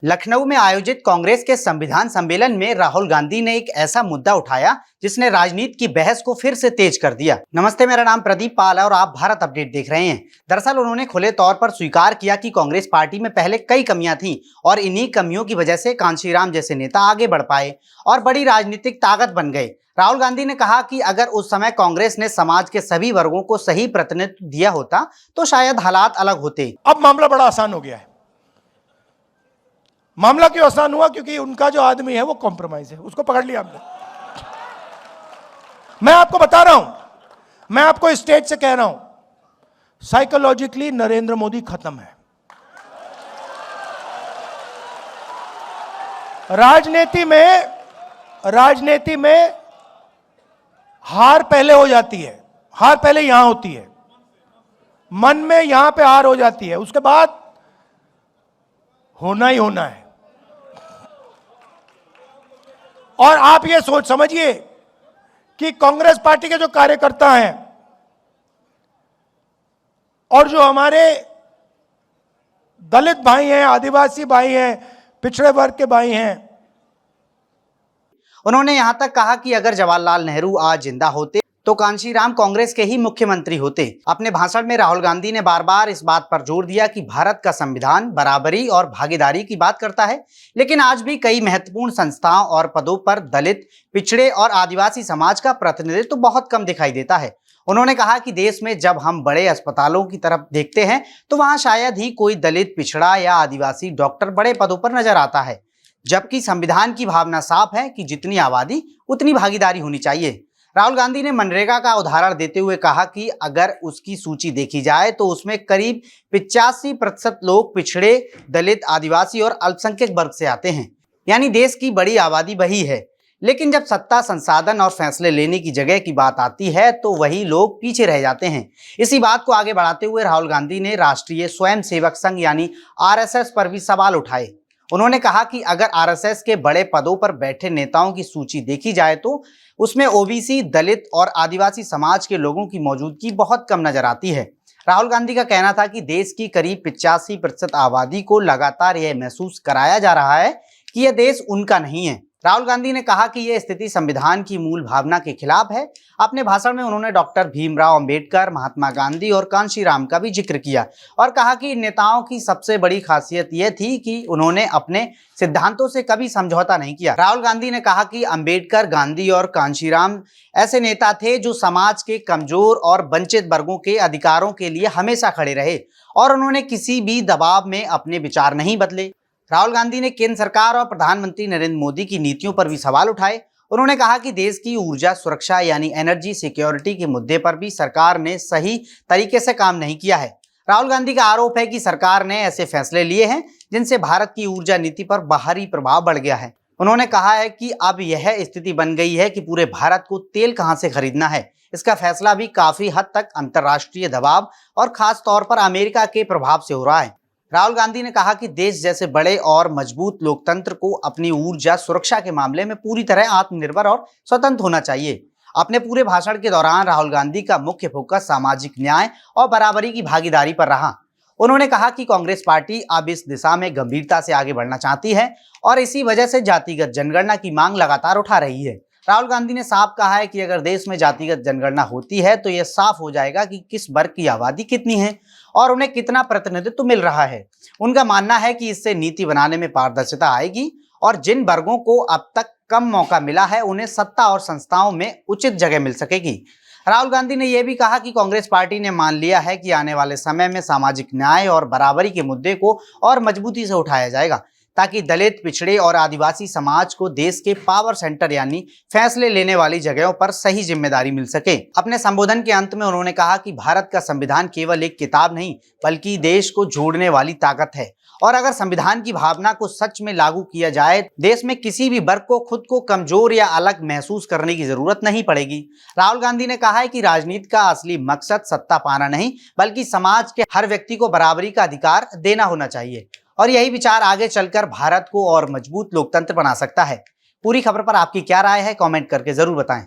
लखनऊ में आयोजित कांग्रेस के संविधान सम्मेलन में राहुल गांधी ने एक ऐसा मुद्दा उठाया जिसने राजनीति की बहस को फिर से तेज कर दिया। नमस्ते, मेरा नाम प्रदीप पाल है और आप भारत अपडेट देख रहे हैं। दरअसल उन्होंने खुले तौर पर स्वीकार किया कि कांग्रेस पार्टी में पहले कई कमियां थीं और इन्हीं कमियों की वजह से कांशीराम जैसे नेता आगे बढ़ पाए और बड़ी राजनीतिक ताकत बन गए। राहुल गांधी ने कहा कि अगर उस समय कांग्रेस ने समाज के सभी वर्गों को सही प्रतिनिधित्व दिया होता तो शायद हालात अलग होते। अब मामला बड़ा आसान हो गया है। मामला क्यों आसान हुआ? क्योंकि उनका जो आदमी है वो कॉम्प्रोमाइज है, उसको पकड़ लिया हमने। मैं आपको बता रहा हूं, मैं आपको स्टेज से कह रहा हूं, साइकोलॉजिकली नरेंद्र मोदी खत्म है। राजनीति में हार पहले हो जाती है, हार पहले यहां होती है, मन में यहां पे हार हो जाती है, उसके बाद होना ही होना है। और आप ये सोच समझिए कि कांग्रेस पार्टी के जो कार्यकर्ता हैं और जो हमारे दलित भाई हैं, आदिवासी भाई हैं, पिछड़े वर्ग के भाई हैं। उन्होंने यहां तक कहा कि अगर जवाहरलाल नेहरू आज जिंदा होते तो कांशीराम कांग्रेस के ही मुख्यमंत्री होते। अपने भाषण में राहुल गांधी ने बार बार इस बात पर जोर दिया कि भारत का संविधान बराबरी और भागीदारी की बात करता है, लेकिन आज भी कई महत्वपूर्ण संस्थाओं और पदों पर दलित, पिछड़े और आदिवासी समाज का प्रतिनिधित्व बहुत कम दिखाई देता है। उन्होंने कहा कि देश में जब हम बड़े अस्पतालों की तरफ देखते हैं तो वहां शायद ही कोई दलित, पिछड़ा या आदिवासी डॉक्टर बड़े पदों पर नजर आता है, जबकि संविधान की भावना साफ है कि जितनी आबादी उतनी भागीदारी होनी चाहिए। राहुल गांधी ने मनरेगा का उदाहरण देते हुए कहा कि अगर उसकी सूची देखी जाए तो उसमें करीब 85% लोग पिछड़े, दलित, आदिवासी और अल्पसंख्यक वर्ग से आते हैं, यानी देश की बड़ी आबादी वही है। लेकिन जब सत्ता, संसाधन और फैसले लेने की जगह की बात आती है तो वही लोग पीछे रह जाते हैं। इसी बात को आगे बढ़ाते हुए राहुल गांधी ने राष्ट्रीय स्वयंसेवक संघ यानी आरएसएस पर भी सवाल उठाए। उन्होंने कहा कि अगर आरएसएस के बड़े पदों पर बैठे नेताओं की सूची देखी जाए तो उसमें ओबीसी, दलित और आदिवासी समाज के लोगों की मौजूदगी बहुत कम नजर आती है। राहुल गांधी का कहना था कि देश की करीब 85% आबादी को लगातार यह महसूस कराया जा रहा है कि यह देश उनका नहीं है। राहुल गांधी ने कहा कि यह स्थिति संविधान की मूल भावना के खिलाफ है। अपने भाषण में उन्होंने डॉक्टर भीमराव अंबेडकर, महात्मा गांधी और कांशीराम का भी जिक्र किया और कहा कि इन नेताओं की सबसे बड़ी खासियत यह थी कि उन्होंने अपने सिद्धांतों से कभी समझौता नहीं किया। राहुल गांधी ने कहा कि अंबेडकर, गांधी और कांशीराम ऐसे नेता थे जो समाज के कमजोर और वंचित वर्गों के अधिकारों के लिए हमेशा खड़े रहे और उन्होंने किसी भी दबाव में अपने विचार नहीं बदले। राहुल गांधी ने केंद्र सरकार और प्रधानमंत्री नरेंद्र मोदी की नीतियों पर भी सवाल उठाए। उन्होंने कहा कि देश की ऊर्जा सुरक्षा यानी एनर्जी सिक्योरिटी के मुद्दे पर भी सरकार ने सही तरीके से काम नहीं किया है। राहुल गांधी का आरोप है कि सरकार ने ऐसे फैसले लिए हैं जिनसे भारत की ऊर्जा नीति पर बाहरी प्रभाव बढ़ गया है। उन्होंने कहा है कि अब यह स्थिति बन गई है कि पूरे भारत को तेल कहां से खरीदना है। इसका फैसला भी काफी हद तक अंतर्राष्ट्रीय दबाव और खास तौर पर अमेरिका के प्रभाव से हो रहा है। राहुल गांधी ने कहा कि देश जैसे बड़े और मजबूत लोकतंत्र को अपनी ऊर्जा सुरक्षा के मामले में पूरी तरह आत्मनिर्भर और स्वतंत्र होना चाहिए। अपने पूरे भाषण के दौरान राहुल गांधी का मुख्य फोकस सामाजिक न्याय और बराबरी की भागीदारी पर रहा। उन्होंने कहा कि कांग्रेस पार्टी अब इस दिशा में गंभीरता से आगे बढ़ना चाहती है और इसी वजह से जातिगत जनगणना की मांग लगातार उठा रही है। राहुल गांधी ने साफ कहा है कि अगर देश में जातिगत जनगणना होती है तो यह साफ हो जाएगा कि किस वर्ग की आबादी कितनी है और उन्हें कितना प्रतिनिधित्व मिल रहा है। उनका मानना है कि इससे नीति बनाने में पारदर्शिता आएगी और जिन वर्गों को अब तक कम मौका मिला है उन्हें सत्ता और संस्थाओं में उचित जगह मिल सकेगी। राहुल गांधी ने यह भी कहा कि कांग्रेस पार्टी ने मान लिया है कि आने वाले समय में सामाजिक न्याय और बराबरी के मुद्दे को और मजबूती से उठाया जाएगा ताकि दलित, पिछड़े और आदिवासी समाज को देश के पावर सेंटर यानी फैसले लेने वाली जगहों पर सही जिम्मेदारी मिल सके। अपने संबोधन के अंत में उन्होंने कहा कि भारत का संविधान केवल एक किताब नहीं बल्कि देश को जोड़ने वाली ताकत है और अगर संविधान की भावना को सच में लागू किया जाए देश में किसी भी वर्ग को खुद को कमजोर या अलग महसूस करने की जरूरत नहीं पड़ेगी। राहुल गांधी ने कहा है कि राजनीति का असली मकसद सत्ता पाना नहीं बल्कि समाज के हर व्यक्ति को बराबरी का अधिकार देना होना चाहिए और यही विचार आगे चलकर भारत को और मजबूत लोकतंत्र बना सकता है। पूरी खबर पर आपकी क्या राय है, कमेंट करके जरूर बताएं।